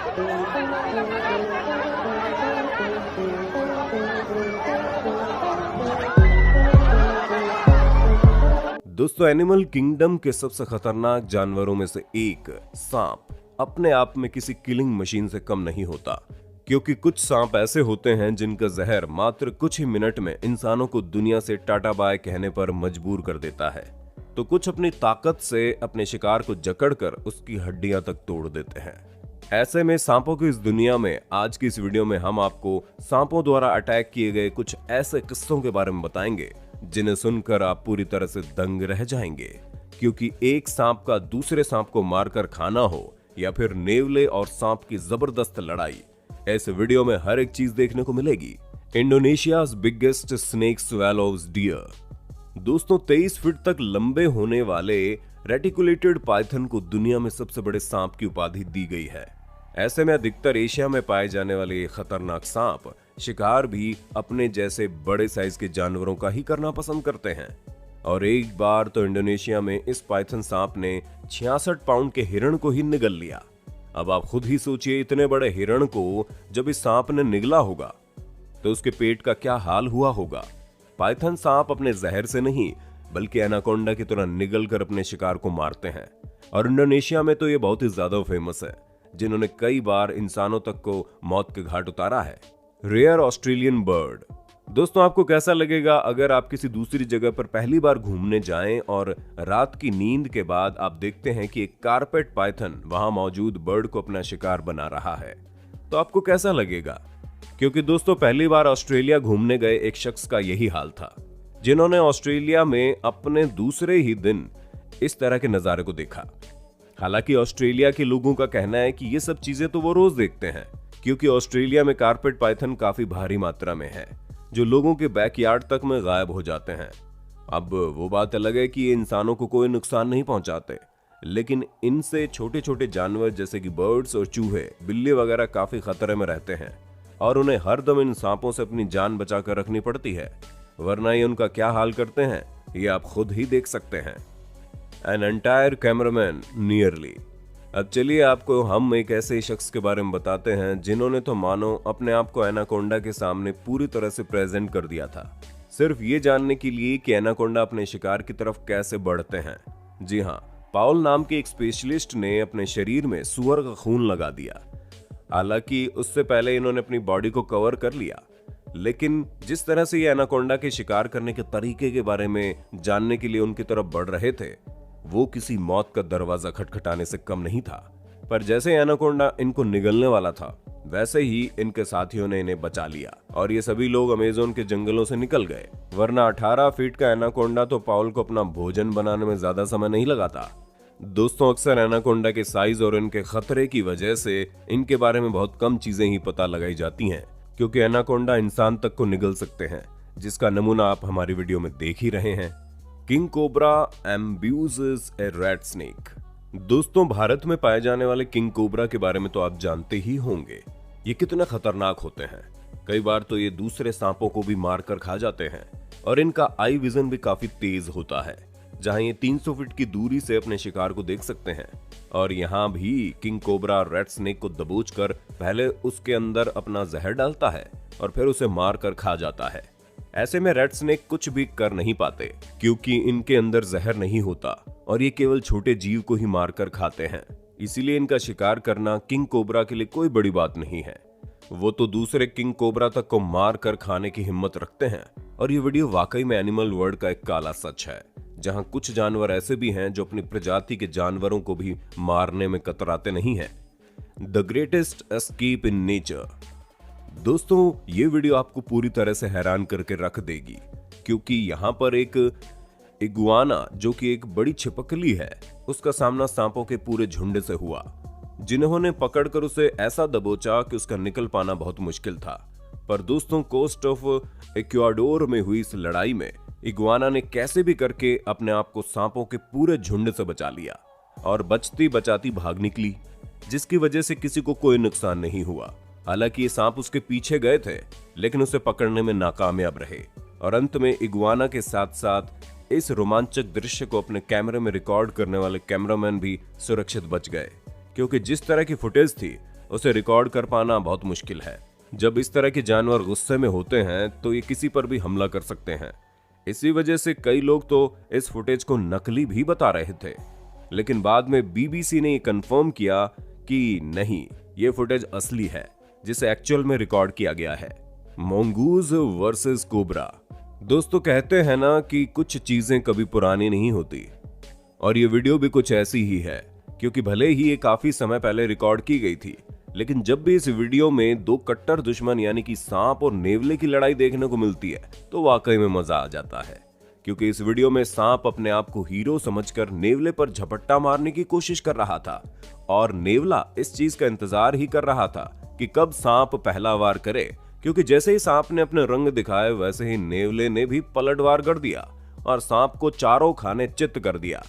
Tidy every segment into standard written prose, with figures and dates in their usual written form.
दोस्तों, animal kingdom के सबसे खतरनाक जानवरों में से एक सांप अपने आप में किसी किलिंग मशीन से कम नहीं होता, क्योंकि कुछ सांप ऐसे होते हैं जिनका जहर मात्र कुछ ही मिनट में इंसानों को दुनिया से टाटा बाय कहने पर मजबूर कर देता है, तो कुछ अपनी ताकत से अपने शिकार को जकड़कर उसकी हड्डियां तक तोड़ देते हैं। ऐसे में सांपों की इस दुनिया में आज की इस वीडियो में हम आपको सांपों द्वारा अटैक किए गए कुछ ऐसे किस्सों के बारे में बताएंगे जिन्हें सुनकर आप पूरी तरह से दंग रह जाएंगे, क्योंकि एक सांप का दूसरे सांप को मारकर खाना हो या फिर नेवले और सांप की जबरदस्त लड़ाई, ऐसे वीडियो में हर एक चीज देखने को मिलेगी। Indonesia's biggest snake swallows deer. दोस्तों, 23 फीट तक लंबे होने वाले रेटिकुलेटेड पाइथन को दुनिया में सबसे बड़े सांप की उपाधि दी गई है। ऐसे में अधिकतर एशिया में पाए जाने वाले ये खतरनाक सांप शिकार भी अपने जैसे बड़े साइज के जानवरों का ही करना पसंद करते हैं। और एक बार तो इंडोनेशिया में इस पाइथन सांप ने 66 पाउंड के हिरण को ही निगल लिया। अब आप खुद ही सोचिए, इतने बड़े हिरण को जब इस सांप ने निगला होगा तो उसके पेट का क्या हाल हुआ होगा। पाइथन सांप अपने जहर से नहीं बल्कि एनाकोंडा की तरह निगल कर अपने शिकार को मारते हैं, और इंडोनेशिया में तो ये बहुत ही ज्यादा फेमस है, जिन्होंने कई बार इंसानों तक को मौत के घाट उतारा है। Rare Australian bird. दोस्तों, आपको कैसा लगेगा अगर आप किसी दूसरी जगह पर पहली बार घूमने जाएं और रात की नींद के बाद आप देखते हैं कि एक कारपेट पाइथन वहां मौजूद बर्ड को अपना शिकार बना रहा है, तो आपको कैसा लगेगा? क्योंकि दोस्तों, पहली बार ऑस्ट्रेलिया घूमने गए एक शख्स का यही हाल था, जिन्होंने ऑस्ट्रेलिया में अपने दूसरे ही दिन इस तरह के नजारे को देखा। हालांकि ऑस्ट्रेलिया के लोगों का कहना है कि ये सब चीजें तो वो रोज देखते हैं, क्योंकि ऑस्ट्रेलिया में कारपेट पाइथन काफी भारी मात्रा में है, जो लोगों के बैकयार्ड तक में गायब हो जाते हैं। अब वो बात अलग है कि ये इंसानों को कोई नुकसान नहीं पहुंचाते, लेकिन इनसे छोटे छोटे जानवर जैसे कि बर्ड्स और चूहे, बिल्ली वगैरह काफी खतरे में रहते हैं, और उन्हें हर दम इन सांपों से अपनी जान बचाकर रखनी पड़ती है, वरना ये उनका क्या हाल करते हैं ये आप खुद ही देख सकते हैं। An entire cameraman nearly. अब चलिए आपको हम एक ऐसे शख्स के बारे में बताते हैं जिन्होंने तो मानो अपने आप को एनाकोंडा के सामने पूरी तरह से प्रेजेंट कर दिया था, सिर्फ ये जानने के लिए कि एनाकोंडा अपने शिकार की तरफ कैसे बढ़ते हैं। जी हाँ, पाउल नाम के एक स्पेशलिस्ट ने अपने शरीर में सुअर का खून लगा दिया। हालांकि उससे पहले इन्होंने अपनी बॉडी को कवर कर लिया, लेकिन जिस तरह से ये एनाकोंडा के शिकार करने के तरीके के बारे में जानने के लिए उनकी तरफ बढ़ रहे थे, वो किसी मौत का दरवाजा खटखटाने से कम नहीं था। पर जैसे एनाकोंडा इनको निगलने वाला था, वैसे ही इनके साथियों ने इन्हें बचा लिया और ये सभी लोग अमेज़न के जंगलों से निकल गए, वरना 18 फीट का एनाकोंडा तो पाउल को अपना भोजन बनाने में ज्यादा समय नहीं लगाता। दोस्तों, अक्सर एनाकोंडा के साइज और इनके खतरे की वजह से इनके बारे में बहुत कम चीजें ही पता लगाई जाती हैं, क्योंकि एनाकोंडा इंसान तक को निगल सकते हैं, जिसका नमूना आप हमारी वीडियो में देख ही रहे हैं। किंग कोबरा एम्ब्यूजेस ए रैट स्नेक। दोस्तों, भारत में पाए जाने वाले किंग कोबरा के बारे में तो आप जानते ही होंगे। ये कितने खतरनाक होते हैं। कई बार तो ये दूसरे सांपों को भी मारकर खा जाते हैं, और इनका आई विजन भी काफी तेज होता है, जहां ये 300 फीट की दूरी से अपने शिकार को देख सकते हैं। और यहाँ भी किंग कोबरा रैट स्नेक को दबोचकर पहले उसके अंदर अपना जहर डालता है और फिर उसे मार कर खा जाता है। ऐसे में रेड स्नेक कुछ भी कर नहीं पाते, क्योंकि इनके अंदर जहर नहीं होता और ये केवल छोटे जीव को ही मारकर खाते हैं। इसीलिए इनका शिकार करना किंग कोबरा के लिए कोई बड़ी बात नहीं है। वो तो दूसरे किंग कोबरा तक को मार कर खाने की हिम्मत रखते हैं। और ये वीडियो वाकई में एनिमल वर्ल्ड का एक काला सच है, जहां कुछ जानवर ऐसे भी हैं जो अपनी प्रजाति के जानवरों को भी मारने में कतराते नहीं हैं। The greatest escape in nature. दोस्तों, ये वीडियो आपको पूरी तरह से हैरान करके रख देगी, क्योंकि यहाँ पर एक इगुआना, जो कि एक बड़ी छिपकली है, उसका सामना सांपों के पूरे झुंड से हुआ, जिन्होंने पकड़कर उसे ऐसा दबोचा कि उसका निकल पाना बहुत मुश्किल था। पर दोस्तों, कोस्ट ऑफ इक्वाडोर में हुई इस लड़ाई में इगुआना ने कैसे भी करके अपने आप को सांपों के पूरे झुंड से बचा लिया और बचती बचाती भाग निकली, जिसकी वजह से किसी को कोई नुकसान नहीं हुआ। हालांकि ये सांप उसके पीछे गए थे, लेकिन उसे पकड़ने में नाकामयाब रहे और अंत में इगुआना के साथ साथ इस रोमांचक दृश्य को अपने कैमरे में रिकॉर्ड करने वाले कैमरामैन भी सुरक्षित बच गए, क्योंकि जिस तरह की फुटेज थी उसे रिकॉर्ड कर पाना बहुत मुश्किल है। जब इस तरह के जानवर गुस्से में होते हैं तो ये किसी पर भी हमला कर सकते हैं। इसी वजह से कई लोग तो इस फुटेज को नकली भी बता रहे थे, लेकिन बाद में बीबीसी ने ये कंफर्म किया कि नहीं, ये फुटेज असली है जिसे एक्चुअल में रिकॉर्ड किया गया है। Mongoose versus cobra. दोस्तों, कहते हैं ना कि कुछ चीजें कभी पुरानी नहीं होती, और ये वीडियो भी कुछ ऐसी ही है, क्योंकि भले ही ये काफी समय पहले रिकॉर्ड की गई थी, लेकिन जब भी इस वीडियो में दो कट्टर दुश्मन यानी कि सांप और नेवले की लड़ाई देखने को मिलती है तो वाकई में मजा आ जाता है। क्योंकि इस वीडियो में सांप अपने आप को हीरो समझकर नेवले पर झपट्टा मारने की कोशिश कर रहा था, और नेवला इस चीज का इंतजार ही कर रहा था कि कब सांप पहला वार करे, क्योंकि जैसे ही सांप ने अपने रंग दिखाए वैसे ही नेवले ने भी पलटवार कर दिया और सांप को चारों खाने चित्त कर दिया।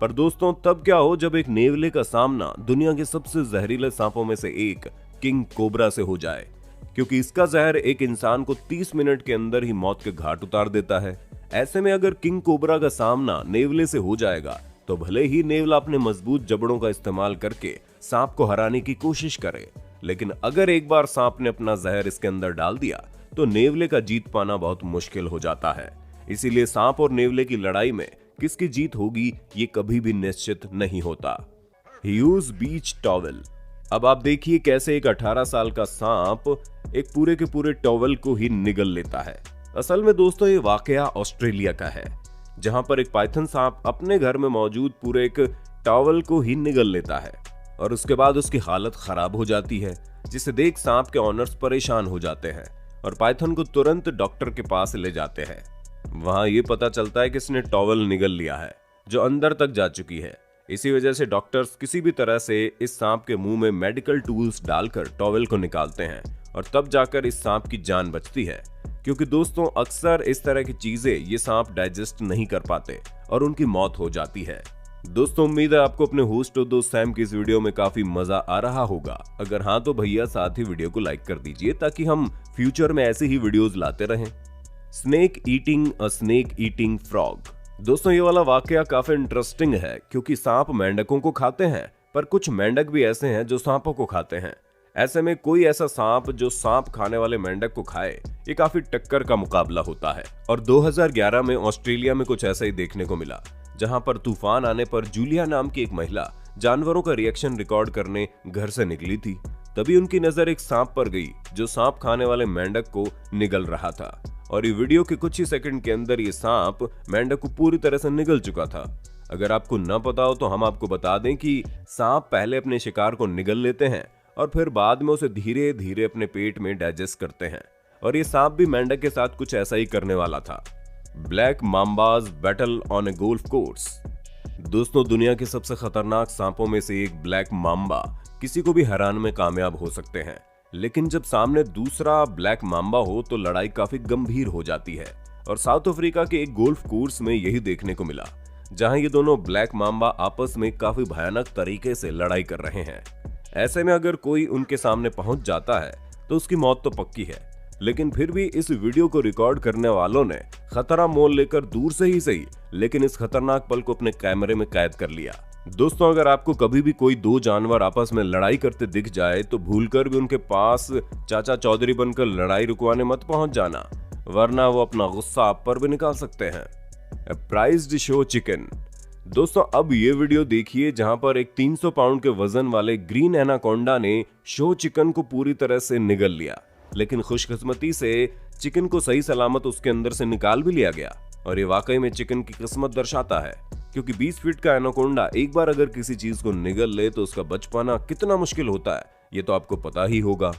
पर दोस्तों, तब क्या हो जब एक नेवले का सामना दुनिया के सबसे जहरीले सांपों में से एक किंग कोबरा से हो जाए, क्योंकि इसका जहर एक इंसान को 30 मिनट के अंदर ही मौत के घाट उतार देता है। ऐसे में अगर किंग कोबरा का सामना नेवले से हो जाएगा तो भले ही नेवला अपने मजबूत जबड़ों का इस्तेमाल करके सांप को हराने की कोशिश करे, लेकिन अगर एक बार सांप ने अपना जहर इसके अंदर डाल दिया तो नेवले का जीत पाना बहुत मुश्किल हो जाता है। इसीलिए सांप और नेवले की लड़ाई में किसकी जीत होगी ये कभी भी निश्चित नहीं होता। ह्यूज बीच टॉवेल। अब आप देखिए कैसे एक 18 साल का सांप एक पूरे के पूरे टॉवेल को ही निगल लेता है। असल में दोस्तों, ये वाकया ऑस्ट्रेलिया का है, जहां पर एक पाइथन सांप अपने घर में मौजूद पूरे एक टॉवेल को ही निगल लेता है और उसके बाद उसकी हालत खराब हो जाती है, जिसे देख सांप के ऑनर्स परेशान हो जाते हैं और पाइथन को तुरंत डॉक्टर के पास ले जाते हैं। वहां ये पता चलता है कि इसने टॉवेल निगल लिया है जो अंदर तक जा चुकी है। इसी वजह से डॉक्टर्स किसी भी तरह से इस सांप के मुंह में मेडिकल टूल्स डालकर टॉवेल को निकालते हैं और तब जाकर इस सांप की जान बचती है। क्योंकि दोस्तों, अक्सर इस तरह की चीजें ये सांप डाइजेस्ट नहीं कर पाते और उनकी मौत हो जाती है। दोस्तों, उम्मीद है आपको अपने होस्ट और दोस्त सैम की इस वीडियो में काफी मजा आ रहा होगा। अगर हाँ तो भैया साथ ही वीडियो को लाइक कर दीजिए ताकि हम फ्यूचर में ऐसे ही वीडियोस लाते रहें। Snake eating a snake eating frog. दोस्तों, ये वाला वाकया काफी इंटरेस्टिंग है, क्योंकि सांप मेंढकों को खाते हैं, पर कुछ मेंढक भी ऐसे हैं जो सांपों को खाते हैं। ऐसे में कोई ऐसा सांप जो सांप खाने वाले मेंढक को खाए, ये काफी टक्कर का मुकाबला होता है। और 2011 में ऑस्ट्रेलिया में कुछ ऐसा ही देखने को मिला, जहां पर तूफान आने पर जूलिया नाम की एक महिला जानवरों का रिएक्शन रिकॉर्ड करने घर से निकली थी। तभी उनकी नजर एक सांप पर गई जो सांप खाने वाले मेंढक को निगल रहा था, और ये वीडियो के कुछ ही सेकंड के अंदर ये सांप मेंढक को पूरी तरह से निगल चुका था। अगर आपको न पता हो तो हम आपको बता दें कि सांप पहले अपने शिकार को निगल लेते हैं और फिर बाद में उसे धीरे धीरे अपने पेट में डाइजेस्ट करते हैं, और ये सांप भी मेंढक के साथ कुछ ऐसा ही करने वाला था। Black mambas battle on a golf course. दोस्तों, दुनिया के सबसे खतरनाक सांपों में से एक ब्लैक माम्बा किसी को भी हराने में कामयाब हो सकते हैं, लेकिन जब सामने दूसरा ब्लैक माम्बा हो तो लड़ाई काफी गंभीर हो जाती है। और साउथ अफ्रीका के एक गोल्फ कोर्स में यही देखने को मिला, जहां ये दोनों ब्लैक माम्बा आपस में काफी भयानक तरीके से लड़ाई कर रहे हैं। ऐसे में अगर कोई उनके सामने पहुंच जाता है तो उसकी मौत तो पक्की है, लेकिन फिर भी इस वीडियो को रिकॉर्ड करने वालों ने खतरा मोल लेकर दूर से ही सही, लेकिन इस खतरनाक पल को अपने कैमरे में कैद कर लिया। दोस्तों, अगर आपको कभी भी कोई दो जानवर आपस में लड़ाई करते दिख जाए तो भूलकर भी उनके पास चाचा चौधरी बनकर लड़ाई रुकवाने मत पहुंच जाना, वरना वो अपना गुस्सा आप पर भी निकाल सकते हैं। Prized show chicken. दोस्तों, अब ये वीडियो देखिए जहां पर एक 300 पाउंड के वजन वाले ग्रीन एनाकोंडा ने शो चिकन को पूरी तरह से निगल लिया, लेकिन खुशकिस्मती से चिकन को सही सलामत उसके अंदर से निकाल भी लिया गया। और ये वाकई में चिकन की किस्मत दर्शाता है, क्योंकि 20 फीट का एनाकोंडा एक बार अगर किसी चीज को निगल ले तो उसका बच पाना कितना मुश्किल होता है ये तो आपको पता ही होगा।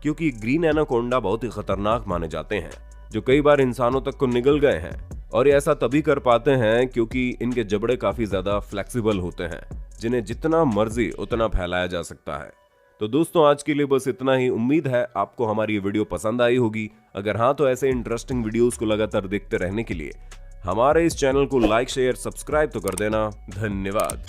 क्योंकि ग्रीन एनाकोंडा बहुत ही खतरनाक माने जाते हैं, जो कई बार इंसानों तक को निगल गए हैं, और ये ऐसा तभी कर पाते हैं क्योंकि इनके जबड़े काफी ज्यादा फ्लेक्सिबल होते हैं, जिन्हें जितना मर्जी उतना फैलाया जा सकता है। तो दोस्तों, आज के लिए बस इतना ही। उम्मीद है आपको हमारी ये वीडियो पसंद आई होगी। अगर हाँ तो ऐसे इंटरेस्टिंग वीडियोस को लगातार देखते रहने के लिए हमारे इस चैनल को लाइक शेयर सब्सक्राइब तो कर देना। धन्यवाद।